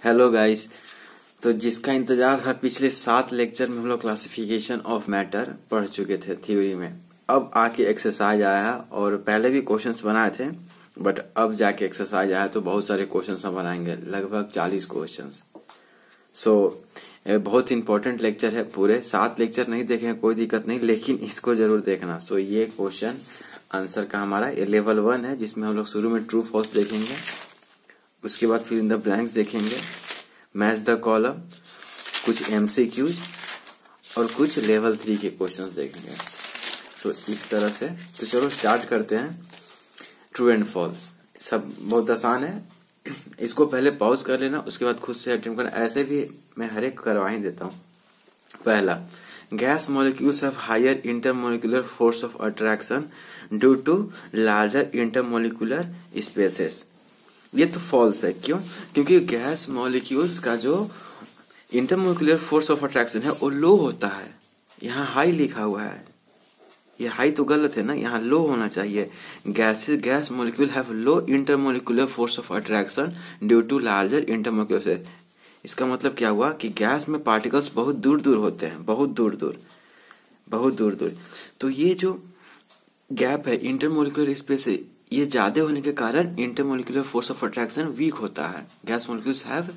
Hello guys. तो जिसका इंतजार था पिछले 7 लेक्चर में हम लोग क्लासिफिकेशन ऑफ मैटर पढ़ चुके थे थ्योरी में। अब आके एक्सरसाइज आया और पहले भी क्वेश्चंस बनाए थे बट अब जाके एक्सरसाइज आया तो बहुत सारे क्वेश्चंस हम बनाएंगे, लगभग 40 क्वेश्चंस। बहुत इंपॉर्टेंट लेक्चर है। पूरे 7 लेक्चर नहीं देखेंगे कोई दिक्कत नहीं, लेकिन इसको जरूर देखना। ये क्वेश्चन आंसर का हमारा ये लेवल 1 है, जिसमें हम लोग शुरू में ट्रू फॉल्स देखेंगे, उसके बाद फिर इन द ब्लैंक्स देखेंगे, मैच द कॉलम, कुछ एमसीक्यूज और कुछ लेवल 3 के क्वेश्चंस देखेंगे। इस तरह से तो चलो स्टार्ट करते हैं। ट्रू एंड फॉल्स सब बहुत आसान है। इसको पहले पॉज कर लेना, उसके बाद खुद से अटेम्प्ट करना। ऐसे भी मैं हर एक करवा ही देता हूँ। पहला, gas molecules have higher intermolecular force of attraction due to larger intermolecular spaces. ये तो फॉल्स है। क्यों? क्योंकि गैस मॉलिक्यूल्स का जो इंटरमोलिकुलर फोर्स ऑफ अट्रैक्शन है वो लो होता है। यहाँ हाई लिखा हुआ है, ये हाई तो गलत है ना, यहाँ लो होना चाहिए। Gas molecule have low intermolecular force of attraction due to larger intermolecular. इसका मतलब क्या हुआ कि गैस में पार्टिकल्स बहुत दूर दूर होते हैं, बहुत दूर दूर। तो ये जो गैप है इंटरमोलिकुलर स्पेस से, ये ज्यादा होने के कारण intermolecular force of attraction weak होता है। Gas molecules have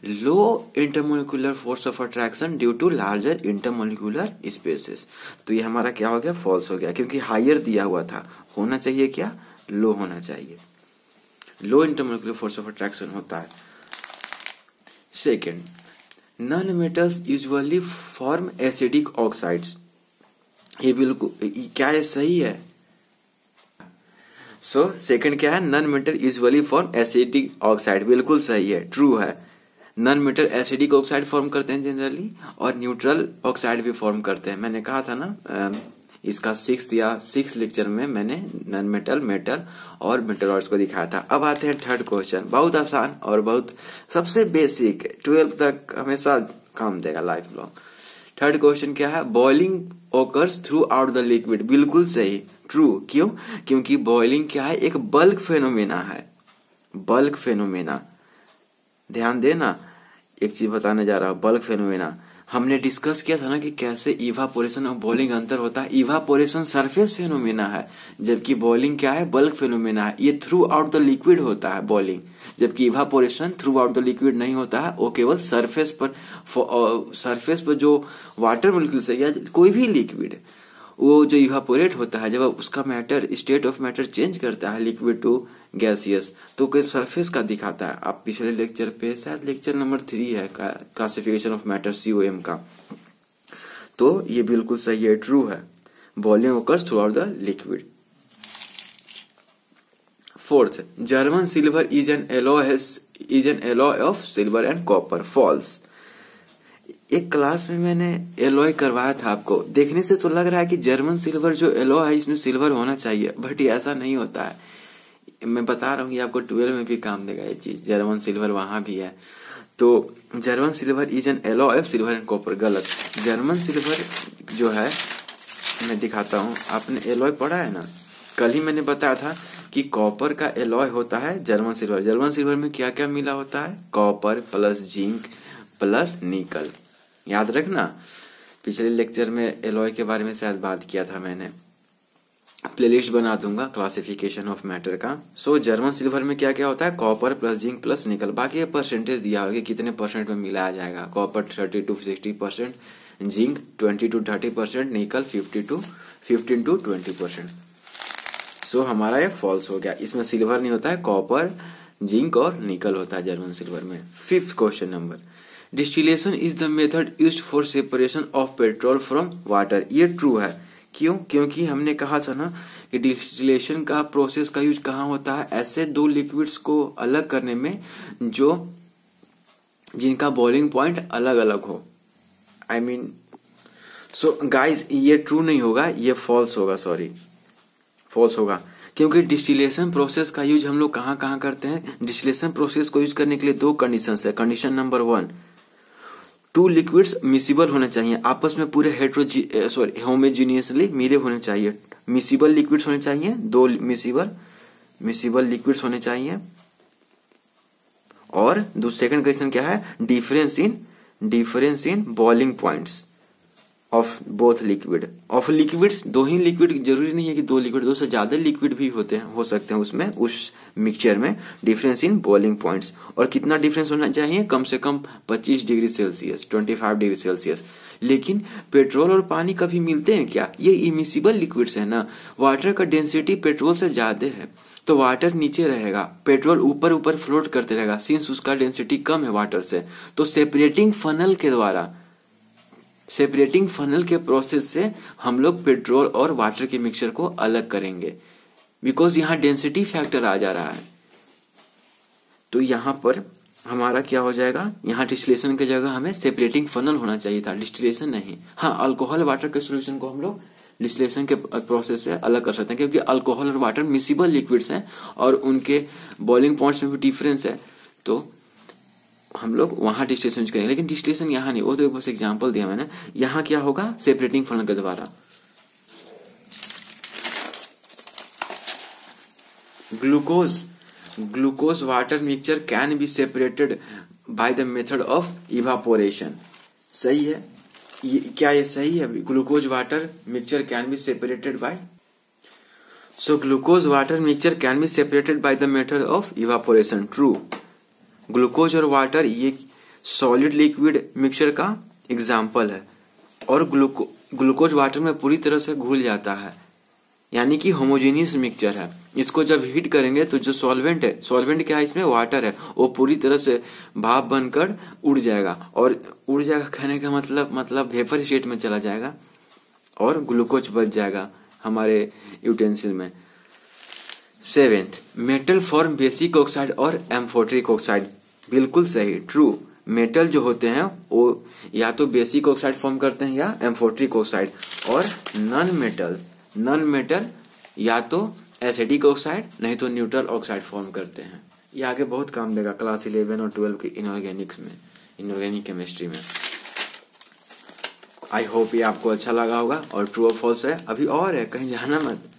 low intermolecular force of attraction due to larger intermolecular spaces. तो ये हमारा क्या हो गया? फॉल्स हो गया, क्योंकि हायर दिया हुआ था। होना चाहिए क्या? लो होना चाहिए। लो इंटरमोलिकुलर फोर्स ऑफ अट्रैक्शन होता है। Second, non metals usually form acidic oxides. ये बिल्कुल क्या है? सही है। सेकंड क्या है? Non metal usually form acidic oxide. बिल्कुल सही है, ट्रू है। Non metal acidic oxide form करते हैं जनरली, और न्यूट्रल ऑक्साइड भी फॉर्म करते हैं। मैंने कहा था ना, इसका 6 लेक्चर में मैंने नॉन मेटल, मेटल और मेटलॉइड्स को दिखाया था। अब आते हैं थर्ड क्वेश्चन, बहुत आसान और बहुत सबसे बेसिक, 12 तक हमेशा काम देगा, लाइफ लॉन्ग। थर्ड क्वेश्चन क्या है? Boiling occurs throughout the liquid. बिल्कुल सही, ट्रू। क्यों? क्योंकि बॉइलिंग क्या है? एक बल्क फेनोमेना है, बल्क फेनोमेना। ध्यान देना, एक चीज बताने जा रहा हूं। बल्क फेनोमेना हमने डिस्कस किया था ना कि कैसे इवापोरेशन और बॉइलिंग अंतर होता है। इवापोरेशन सरफेस फेनोमेना है, जबकि बॉइलिंग क्या है? बल्क फेनोमेना है। ये थ्रू आउट द लिक्विड होता है बॉइलिंग, जबकि evaporation through out the liquid नहीं होता है। वो केवल सरफेस पर जो वाटर मॉलिक्यूल्स है या कोई भी लिक्विड, वो जो इवापोरेट होता है, जब उसका matter, state of matter change करता है लिक्विड टू गैसियस, तो कोई सरफेस का दिखाता है। आप पिछले लेक्चर पे, शायद लेक्चर नंबर 3 है क्लासिफिकेशन ऑफ मैटर COM का, तो ये बिल्कुल सही है, ट्रू है। Boiling occurs throughout the liquid. Fourth, German silver is an alloy of silver and copper. False. एक क्लास में मैंने एलॉय करवाया था आपको, देखने से तो लग रहा है कि जर्मन सिल्वर जो एलॉय है इसमें सिल्वर होना चाहिए, बट ये ऐसा नहीं होता है। मैं बता रहा हूँ कि आपको 12 में भी काम देगा ये चीज। जर्मन सिल्वर वहां भी है। तो German silver is an alloy of silver and copper, गलत। जर्मन सिल्वर जो है, मैं दिखाता हूँ। आपने एलॉय पढ़ा है ना? कल ही मैंने बताया था कि कॉपर का एलॉय होता है जर्मन सिल्वर। जर्मन सिल्वर में क्या क्या मिला होता है? कॉपर प्लस जिंक प्लस निकल। याद रखना, पिछले लेक्चर में एलॉय के बारे में शायद बात किया था मैंने। प्लेलिस्ट बना दूंगा क्लासिफिकेशन ऑफ मैटर का। जर्मन सिल्वर में क्या क्या होता है? कॉपर प्लस जिंक प्लस निकल। बाकी ये परसेंटेज दिया होगा कितने परसेंट में मिलाया जाएगा। कॉपर 30 to 60%, जिंक 20 to 30%, निकल 15 to 20%। हमारा ये फॉल्स हो गया। इसमें सिल्वर नहीं होता है, कॉपर, जिंक और निकल होता है जर्मन सिल्वर में। Fifth question number, distillation is the method used for separation of petrol from water. ये ट्रू है। क्यों? क्योंकि हमने कहा था ना कि डिस्टिलेशन का प्रोसेस का यूज कहाँ होता है? ऐसे दो लिक्विड्स को अलग करने में जिनका बॉइलिंग पॉइंट अलग अलग हो। गाइस, ये ट्रू नहीं होगा, ये फॉल्स होगा। फॉल्स होगा, क्योंकि डिस्टिलेशन प्रोसेस का यूज हम लोग कहाँ कहाँ करते हैं? डिस्टिलेशन प्रोसेस को यूज करने के लिए 2 कंडीशन है। कंडीशन नंबर 1, 2 लिक्विड्स मिसिबल होने चाहिए, आपस में पूरे होमोजीनियसली मिले होने चाहिए। मिसिबल लिक्विड्स होने चाहिए, 2 मिसिबल लिक्विड्स होने चाहिए। और सेकंड क्वेश्चन क्या है, difference in boiling points of both liquid. Of liquids, दो ही लिक्विड, जरूरी नहीं है कि दो लिक्विड, दो से ज्यादा लिक्विड भी हो सकते हैं उसमें, उस मिक्सचर में। डिफरेंस इन बॉइलिंग पॉइंट्स, और कितना डिफरेंस होना चाहिए, कम से कम 25 डिग्री सेल्सियस, 25 डिग्री सेल्सियस। लेकिन पेट्रोल और पानी कभी मिलते हैं क्या, ये इमिसिबल लिक्विड्स है ना। वाटर का डेंसिटी पेट्रोल से ज्यादा है, तो वाटर नीचे रहेगा, पेट्रोल ऊपर ऊपर फ्लोट करते रहेगा, सिंस उसका डेंसिटी कम है वाटर से। तो सेपरेटिंग फनल के प्रोसेस से हम लोग पेट्रोल और वाटर के मिक्सचर को अलग करेंगे, बिकॉज यहाँ डेंसिटी फैक्टर आ जा रहा है। तो यहाँ पर हमारा क्या हो जाएगा, यहाँ डिस्टिलेशन की जगह हमें सेपरेटिंग फनल होना चाहिए था, डिस्टिलेशन नहीं। हाँ, अल्कोहल वाटर के सोल्यूशन को हम लोग डिस्टिलेशन के प्रोसेस से अलग कर सकते हैं, क्योंकि अल्कोहल और वाटर मिसिबल लिक्विड्स हैं और उनके बॉइलिंग पॉइंट्स में भी डिफरेंस है, तो हम लोग वहां डिस्टिलेशन यूज करेंगे। लेकिन डिस्टिलेशन यहाँ नहीं, वो तो एक बस एग्जांपल दिया मैंने। यहाँ क्या होगा, सेपरेटिंग फनल के द्वारा। Glucose water mixture can be separated by the method of evaporation. सही है, क्या ये सही है? Glucose water mixture can be separated by, so glucose water mixture can be separated by the method of evaporation. True. Glucose और water ये solid liquid mixture का example है, और ग्लूकोज वाटर में पूरी तरह से घुल जाता है, यानी कि होमोजेनियस मिक्सचर है। इसको जब हीट करेंगे तो जो सॉल्वेंट है, सॉल्वेंट क्या है इसमें, वाटर है, वो पूरी तरह से भाप बनकर उड़ जाएगा। और उड़ जाएगा कहने का मतलब वेपर स्टेट में चला जाएगा, और ग्लूकोज बच जाएगा हमारे यूटेंसिल में। 7th, metal form basic oxide और एम्फोटरिक ऑक्साइड। बिल्कुल सही, ट्रू। मेटल जो होते हैं वो या तो बेसिक ऑक्साइड फॉर्म करते हैं या एम्फोटरिक ऑक्साइड, और नॉन मेटल या तो एसिडिक ऑक्साइड नहीं तो न्यूट्रल ऑक्साइड फॉर्म करते हैं। ये आगे बहुत काम देगा क्लास 11 और 12 की इनऑर्गेनिक केमिस्ट्री में। आई होप ये आपको अच्छा लगा होगा। और ट्रू और फॉल्स है, अभी और है, कहीं जाना मत।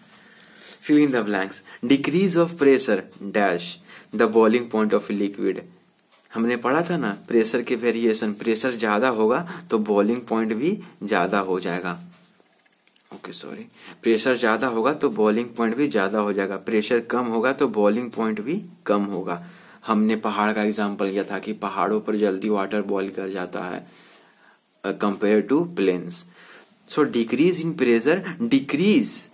Fill in the blanks. Decrease of pressure dash the boiling point of liquid. हमने पढ़ा था ना, प्रेशर के वेरिएशन, प्रेशर ज्यादा होगा तो बॉइलिंग पॉइंट भी ज्यादा हो जाएगा। प्रेशर ज्यादा होगा तो बॉइलिंग पॉइंट भी ज्यादा हो जाएगा, प्रेशर कम होगा तो बॉइलिंग पॉइंट भी कम होगा। हमने पहाड़ का एग्जांपल लिया था कि पहाड़ों पर जल्दी वाटर बॉइल कर जाता है compare to plains. So decrease in pressure decrease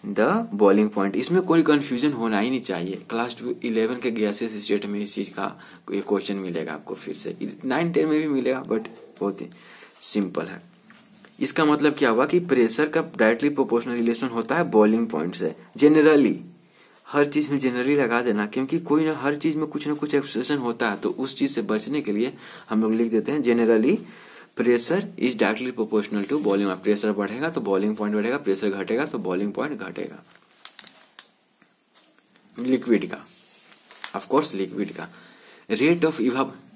the boiling point. इसमें कोई कंफ्यूजन होना ही नहीं चाहिए। क्लास 11 के गैसेस स्टेट में इस चीज का क्वेश्चन मिलेगा आपको, फिर से 9-10 में भी मिलेगा, बट बहुत ही सिंपल है। इसका मतलब क्या हुआ कि प्रेशर का डायरेक्टली प्रोपोर्शनल रिलेशन होता है बॉइलिंग पॉइंट से। जनरली हर चीज में जनरली लगा देना, क्योंकि कोई ना हर चीज में कुछ ना कुछ एक्सप्रेशन होता है, तो उस चीज से बचने के लिए हम लोग लिख देते हैं generally pressure is directly proportional to boiling. Pressure बढ़ेगा तो बॉइलिंग पॉइंट बढ़ेगा, प्रेशर घटेगा तो बॉइलिंग पॉइंट घटेगा। लिक्विड का, ऑफ कोर्स लिक्विड का rate of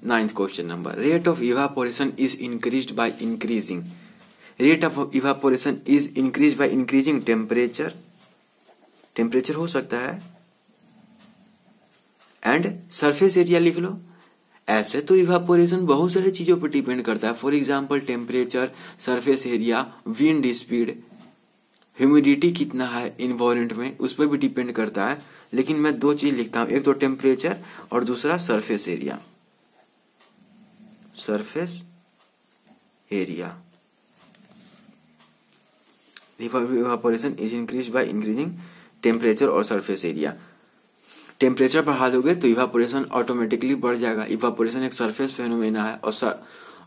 9th question number, rate of evaporation is increased by increasing. Rate of evaporation is increase by increasing temperature हो सकता है, एंड सरफेस एरिया लिख लो। ऐसे तो इवापोरेशन बहुत सारी चीजों पर डिपेंड करता है, for example temperature, surface area, wind speed, humidity कितना है इन्वायरमेंट में, उस पर भी डिपेंड करता है। लेकिन मैं दो चीज लिखता हूं, एक तो टेम्परेचर और दूसरा surface area. Evaporation is increase by increasing temperature और सरफेस एरिया। टेम्परेचर बढ़ा दोगे तो इवापोरेशन ऑटोमेटिकली बढ़ जाएगा। इवापोरेशन एक सरफेस फेनोमेना है,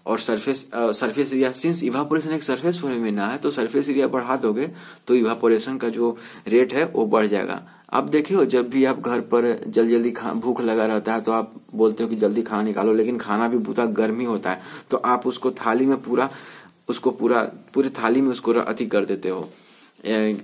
और सरफेस एरिया, सिंस इवापोरेशन एक सरफेस फेनोमेना है तो सरफेस एरिया बढ़ा दोगे तो इवापोरेशन का जो रेट है वो बढ़ जाएगा। आप देखियो, जब भी आप घर पर जल्दी भूख लगा रहता है तो आप बोलते हो कि जल्दी खाना निकालो, लेकिन खाना भी बहुत गर्मी होता है, तो आप उसको थाली में पूरी थाली में उसको अति कर देते हो।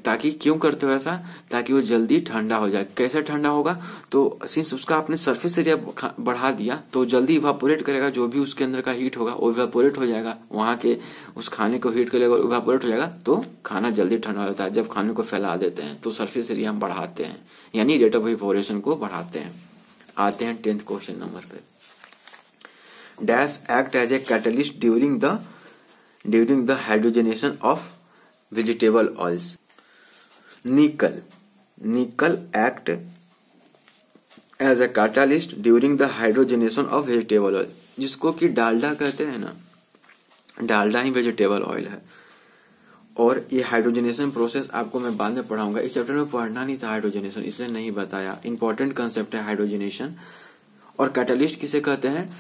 ताकि क्यों करते हो ऐसा, ताकि वो जल्दी ठंडा हो जाए। कैसे ठंडा होगा, तो सिंस उसका आपने सरफेस एरिया बढ़ा दिया तो जल्दी इवापोरेट करेगा, जो भी उसके अंदर का हीट होगा वो इवापोरेट हो जाएगा, वहां के उस खाने को हीट करेगा, इवापोरेट हो जाएगा, तो खाना जल्दी ठंडा हो जाता है। जब खाने को फैला देते हैं तो सरफेस एरिया हम बढ़ाते हैं, यानी रेट ऑफ इवापोरेशन को बढ़ाते हैं। आते हैं 10th क्वेश्चन नंबर पे। Dash act as a catalyst during the hydrogenation of vegetable oils. Nickel act as a catalyst during the hydrogenation of vegetable oil, जिसको कि डालडा कहते हैं ना, डालडा ही वेजिटेबल ऑयल है। और ये हाइड्रोजनेशन प्रोसेस आपको मैं बाद में पढ़ाऊंगा, इस चैप्टर में पढ़ना नहीं था हाइड्रोजनेशन, इसलिए नहीं बताया। इंपॉर्टेंट कंसेप्ट है हाइड्रोजनेशन। और कैटलिस्ट किसे कहते हैं?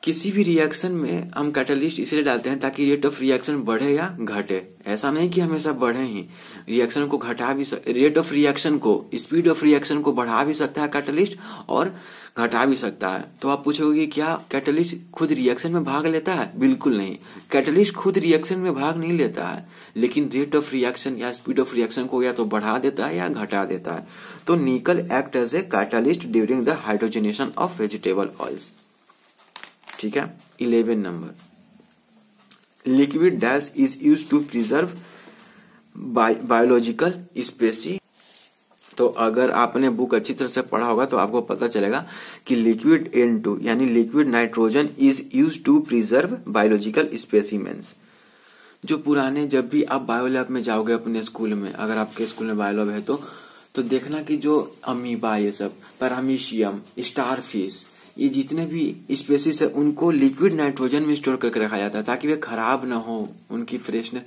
किसी भी रिएक्शन में हम कैटलिस्ट इसलिए डालते हैं ताकि रेट ऑफ रिएक्शन बढ़े या घटे। ऐसा नहीं कि हमेशा बढ़े ही, रिएक्शन को घटा भी रेट ऑफ रिएक्शन को, स्पीड ऑफ रिएक्शन को बढ़ा भी सकता है कैटलिस्ट और घटा भी सकता है। तो आप पूछोगे क्या कैटलिस्ट खुद रिएक्शन में भाग लेता है? बिल्कुल नहीं, कैटलिस्ट खुद रिएक्शन में भाग नहीं लेता है, लेकिन रेट ऑफ रिएक्शन या स्पीड ऑफ रिएक्शन को या तो बढ़ा देता है या घटा देता है। तो nickel act as a catalyst during the hydrogenation of vegetable oils. ठीक है। 11 number, liquid dash is use to preserve biological species. तो अगर आपने बुक अच्छी तरह से पढ़ा होगा तो आपको पता चलेगा कि लिक्विड N2 यानी liquid nitrogen is use to preserve biological specimens. जो पुराने, जब भी आप बायोलैब में जाओगे अपने स्कूल में, अगर आपके स्कूल में बायोलैब है तो देखना कि जो अमीबा, ये सब पैरामीशियम, स्टारफिश, ये जितने भी स्पेसीज है उनको लिक्विड नाइट्रोजन में स्टोर करके रखा जाता है ताकि वे खराब ना हो, उनकी फ्रेशनेस,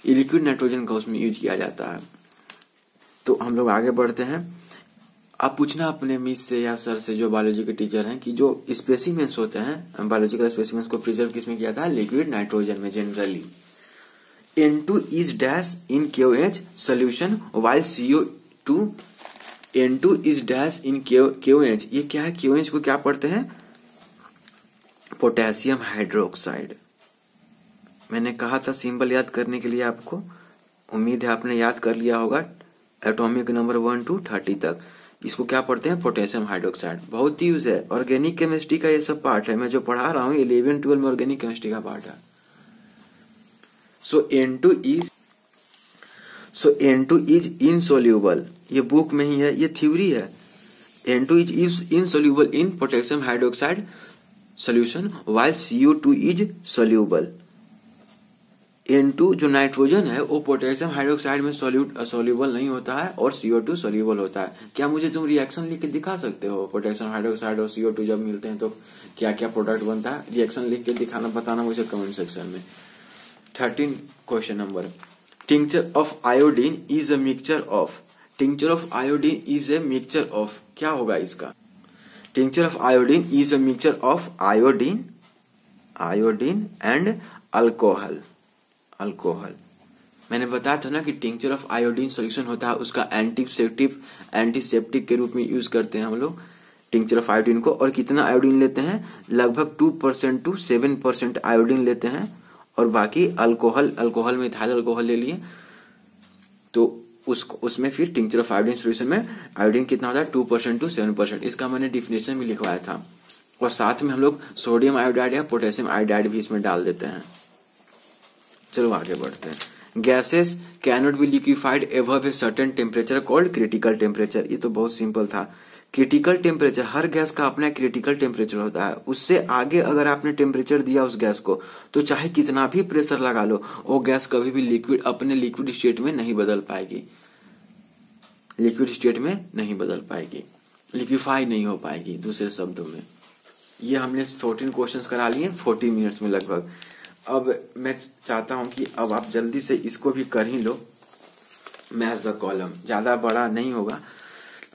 ये लिक्विड नाइट्रोजन का उसमें यूज किया जाता है। तो हम लोग आगे बढ़ते हैं। आप पूछना अपने मिस से या सर से जो बायोलॉजी के टीचर हैं कि जो स्पेसिमेंस होते हैं, बायोलॉजिकल स्पेसिमेंस को प्रिजर्व किसमें किया जाता है? लिक्विड नाइट्रोजन में generally. N2 is dash in KOH solution while CO2 N2 is dash in KOH। ये क्या है? KOH को क्या पढ़ते हैं? Potassium hydroxide. मैंने कहा था सिंबल याद करने के लिए आपको, उम्मीद है आपने याद कर लिया होगा एटॉमिक नंबर 1 to 30 तक। इसको क्या पढ़ते हैं? Potassium hydroxide. बहुत ही यूज है, ऑर्गेनिक केमिस्ट्री का ये सब पार्ट है। मैं जो पढ़ा रहा हूँ 11-12 में ऑर्गेनिक केमिस्ट्री का पार्ट है। So N2 is insoluble, ये बुक में ही है, ये थ्योरी है। N2 is insoluble in potassium hydroxide solution while CO2 is soluble। N2 जो नाइट्रोजन है वो पोटेशियम हाइड्रोक्साइड में सोल्यूबल नहीं होता है और CO2 सोल्यूबल होता है। क्या मुझे तुम रिएक्शन लिख के दिखा सकते हो? पोटेशियम हाइड्रोक्साइड और CO2 जब मिलते हैं तो क्या क्या प्रोडक्ट बनता है? रिएक्शन लिख के दिखाना, बताना मुझे कमेंट सेक्शन में। 13 question number, tincture of iodine is a mixture of. Tincture of iodine is a mixture of, क्या होगा इसका? Tincture of iodine is a mixture of iodine and alcohol. मैंने बताया था ना कि टिंक्चर ऑफ आयोडीन सॉल्यूशन होता है, उसका एंटीसेप्टिक के रूप में यूज करते हैं हम लोग टिंक्चर ऑफ आयोडीन को। और कितना आयोडीन लेते हैं? लगभग 2% to 7% आयोडीन लेते हैं और बाकी अल्कोहल में इथाइल अल्कोहल ले लिए तो उसमें फिर टिंक्चर ऑफ आयोडीन सॉल्यूशन में आयोडीन कितना होता है? 2% to 7%। इसका मैंने डिफिनेशन भी लिखवाया था। और साथ में हम लोग सोडियम आयोडाइड या पोटेशियम आयोडाइड भी इसमें डाल देते हैं। चलो आगे बढ़ते हैं। Gases cannot be liquefied above a certain temperature called critical temperature. ये तो बहुत सिंपल था। क्रिटिकल टेम्परेचर, हर गैस का अपना क्रिटिकल टेम्परेचर होता है। उससे आगे अगर आपने टेम्परेचर दिया उस गैस को तो चाहे कितना भी प्रेशर लगा लो, वो गैस कभी भी अपने लिक्विड स्टेट में नहीं बदल पाएगी, लिक्विफाई नहीं हो पाएगी दूसरे शब्दों में। ये हमने 14 क्वेश्चंस करा लिए 40 मिनट्स में लगभग। अब मैं चाहता हूं कि अब आप जल्दी से इसको भी कर ही लो। मैच द कॉलम ज्यादा बड़ा नहीं होगा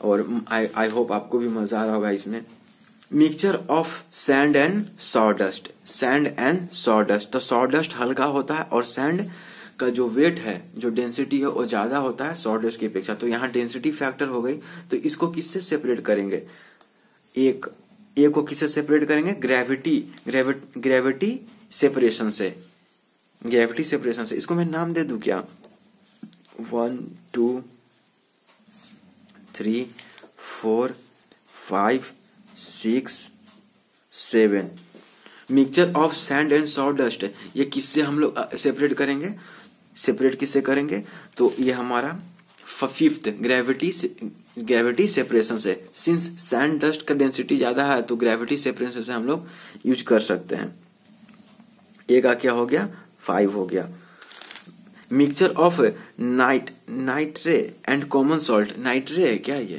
और आई होप आपको भी मजा आ रहा होगा इसमें। Mixture of sand and sawdust. तो सॉडस्ट हल्का होता है और सैंड का जो वेट है, जो डेंसिटी है वो ज्यादा होता है सॉडस्ट की अपेक्षा। तो यहाँ डेंसिटी फैक्टर हो गई। तो इसको किससे सेपरेट करेंगे? एक को किससे सेपरेट करेंगे? ग्रेविटी सेपरेशन से। इसको मैं नाम दे दूं क्या? 1 2 3 4 5 6 7। Mixture of sand and sawdust, ये किससे हम लोग सेपरेट किससे करेंगे? तो ये हमारा फिफ्थ ग्रेविटी सेपरेशन से। सिंस सैंड डस्ट का डेंसिटी ज्यादा है तो ग्रेविटी सेपरेशन से हम लोग यूज कर सकते हैं। ए का क्या हो गया 5 हो गया। Mixture of nitre and common salt, nitre क्या ये,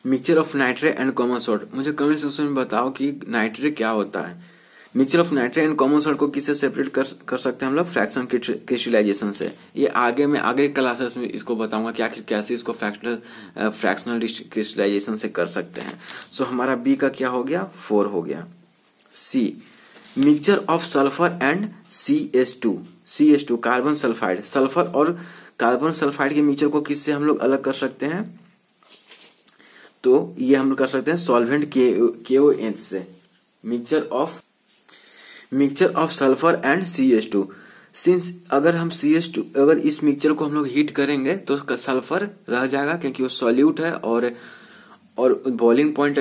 mixture of nitre and common salt, मुझे कमेंट सेक्शन में बताओ कि नाइट्रे क्या होता है। Mixture of nitre and common salt को किससे सेपरेट कर सकते हैं हम लोग, फ्रैक्शन क्रिस्टलाइजेशन से। ये आगे क्लासेस में इसको बताऊंगा कि आखिर कैसे इसको फ्रैक्शनल क्रिस्टलाइजेशन से कर सकते हैं। सो हमारा बी का क्या हो गया 4 हो गया। C mixture of sulphur and CH2 carbon sulphide, sulphur और कार्बन सल्फाइड के मिक्सचर को किससे हम लोग अलग कर सकते हैं, तो ये हम लोग कर सकते हैं सॉल्वेंट KOH से। Mixture of sulphur and CH2, since अगर हम CH2 अगर इस मिक्सचर को हम लोग हीट करेंगे तो सल्फर रह जाएगा क्योंकि वो सॉल्यूट है और boiling point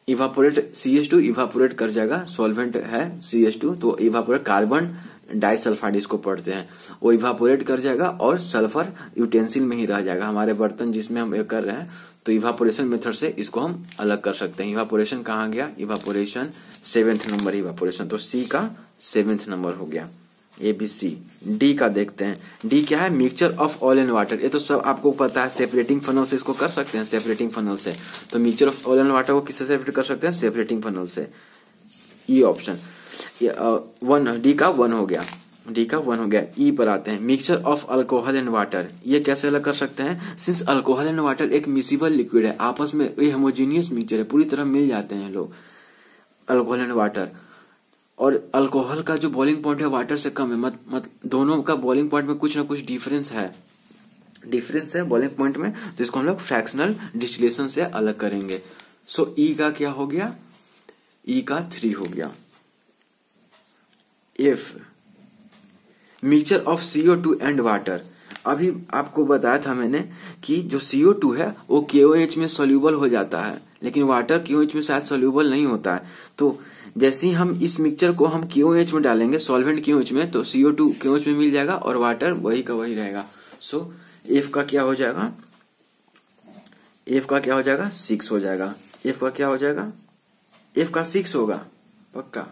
evaporate CH2 evaporate कर जाएगा, सॉल्वेंट है CH2 तो इवापोरेट, कार्बन डाइसल्फाइड इसको पढ़ते हैं, वो इवापोरेट कर जाएगा और सल्फर यूटेंसिल में ही रह जाएगा हमारे बर्तन जिसमें हम ये कर रहे हैं। तो इवापोरेशन मेथड से इसको हम अलग कर सकते हैं। इवापोरेशन कहाँ गया, इवापोरेशन 7th नंबर इवापोरेशन, तो सी का 7th नंबर हो गया। ABC। डी का देखते हैं, डी क्या है, mixture of oil and water, ये तो सब आपको पता है, सेपरेटिंग फनल से इसको कर सकते हैं, सेपरेटिंग फनल से। तो mixture of oil and water को किससे सेपरेट कर सकते हैं, सेपरेटिंग फनल से। ई ऑप्शन, डी का 1 हो गया, डी का 1 हो गया। ई पर आते हैं, mixture of alcohol and water, ये कैसे अलग कर सकते हैं, सिंस अल्कोहल एंड वाटर एक मिसिबल लिक्विड है, आपस में ये होमोजीनियस मिक्सचर है, पूरी तरह मिल जाते हैं लोग अल्कोहल एंड वाटर। और अल्कोहल का जो बॉइलिंग पॉइंट है वाटर से कम है, दोनों का बॉइलिंग पॉइंट में कुछ ना कुछ डिफरेंस है बॉइलिंग पॉइंट में, तो इसको हम लोग फ्रैक्शनल डिस्टिलेशन से अलग करेंगे। सो ई का क्या हो गया, ई का 3 हो गया। F mixture of CO2 and water, अभी आपको बताया था मैंने कि जो CO2 है वो KOH में सोल्यूबल हो जाता है, लेकिन वाटर KOH में शायद सोल्यूबल नहीं होता है। तो जैसे ही हम इस मिक्सचर को हम KOH में डालेंगे, सॉल्वेंट KOH में, तो CO2 KOH में मिल जाएगा और वाटर वही का वही रहेगा। सो एफ का क्या हो जाएगा, एफ का क्या हो जाएगा 6 हो जाएगा। एफ का क्या हो जाएगा, एफ का 6 होगा पक्का,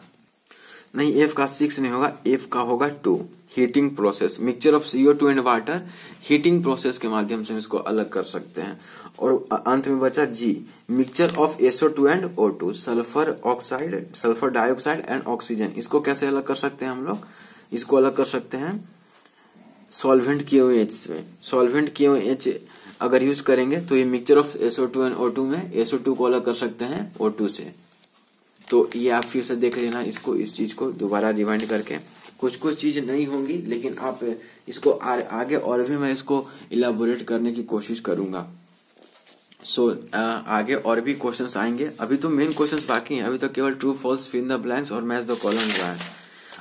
नहीं एफ का 6 नहीं होगा, एफ का होगा 2। Heating process, mixture of CO2 and water, heating process के माध्यम से हम इसको अलग कर सकते हैं। और अंत में बचा जी, mixture of SO2 and O2, sulphur oxide, sulphur dioxide and oxygen, इसको कैसे अलग कर सकते हैं हम लोग, इसको अलग कर सकते हैं सॉल्वेंट KOH में। सॉल्वेंट KOH अगर यूज करेंगे तो ये mixture of SO2 and O2 में SO2 को अलग कर सकते हैं O2 से। तो ये आप फिर से देख लेना इसको, इस चीज को दोबारा रिवाइंड करके, कुछ चीज नहीं होंगी लेकिन आप इसको आगे और भी मैं इसको इलाबोरेट करने की कोशिश करूंगा। सो आगे और भी क्वेश्चंस आएंगे, अभी तो मेन क्वेश्चंस बाकी हैं, अभी तो केवल true false, fill the blanks और मैच द कॉलम हुआ है।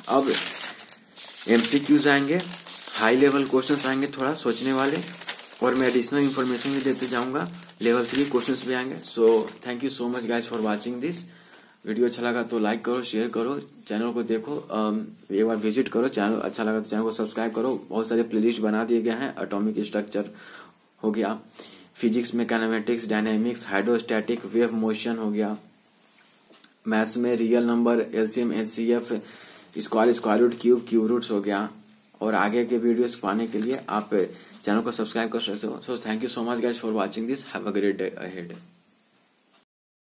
अब MCQs आएंगे, हाई लेवल क्वेश्चंस आएंगे थोड़ा सोचने वाले, और मैं एडिशनल इन्फॉर्मेशन भी देते जाऊंगा, लेवल 3 क्वेश्चंस भी आएंगे। So thank you so much guys for watching this video. अच्छा लगा तो लाइक करो, शेयर करो, चैनल को देखो, एक बार विजिट करो, चैनल अच्छा लगा तो चैनल को सब्सक्राइब करो। बहुत सारे प्लेलिस्ट बना दिए गए हैं, एटॉमिक स्ट्रक्चर हो गया, फिजिक्स में kinematics, dynamics, hydrostatic, wave motion हो गया, मैथ्स में real number, LCM, HCF, square root, cube roots हो गया। और आगे के वीडियोस पाने के लिए आप चैनल को सब्सक्राइब कर सकते हो। So thank you so much guys for watching this, have a great day ahead.